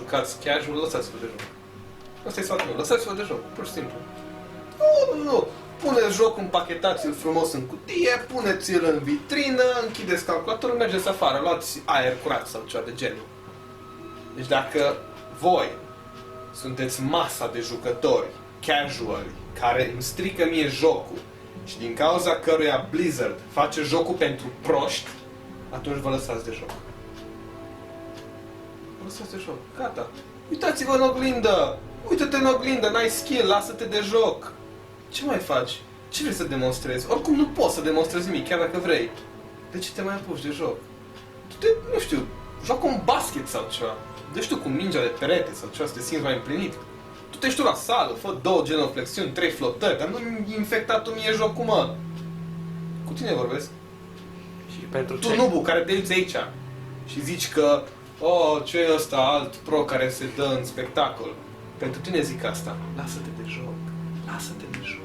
jucați casual, lăsați-vă de joc. Asta e sfatul meu, lăsați-vă de joc, pur și simplu. Nu. Puneți jocul, împachetați-l frumos în cutie, puneți-l în vitrină, închideți calculatorul, mergeți afară, luați aer curat sau ceva de genul. Deci dacă voi sunteți masa de jucători casuali care îmi strică mie jocul și din cauza căruia Blizzard face jocul pentru proști, atunci vă lăsați de joc. Vă lăsați de joc. Gata. Uitați-vă în oglindă. Uită-te în oglindă, n-ai skill, lasă-te de joc. Ce mai faci? Ce vrei să demonstrezi? Oricum nu poți să demonstrezi nimic, chiar dacă vrei. De ce te mai apuci de joc? Nu știu, joacă un basket sau ceva. Deci tu cu mingea de perete sau ceva să te simți mai împlinit. Tu te-și tu la sală, fă 2 genoflexiuni, 3 flotări, dar nu infecta tu mie jocul, mă. Cu tine vorbesc. Și pentru Tu ce? nubu care te uiți aici și zici că ce e ăsta alt pro care se dă în spectacol. Pentru tine zic asta. Lasă-te de joc. Lasă-te de joc.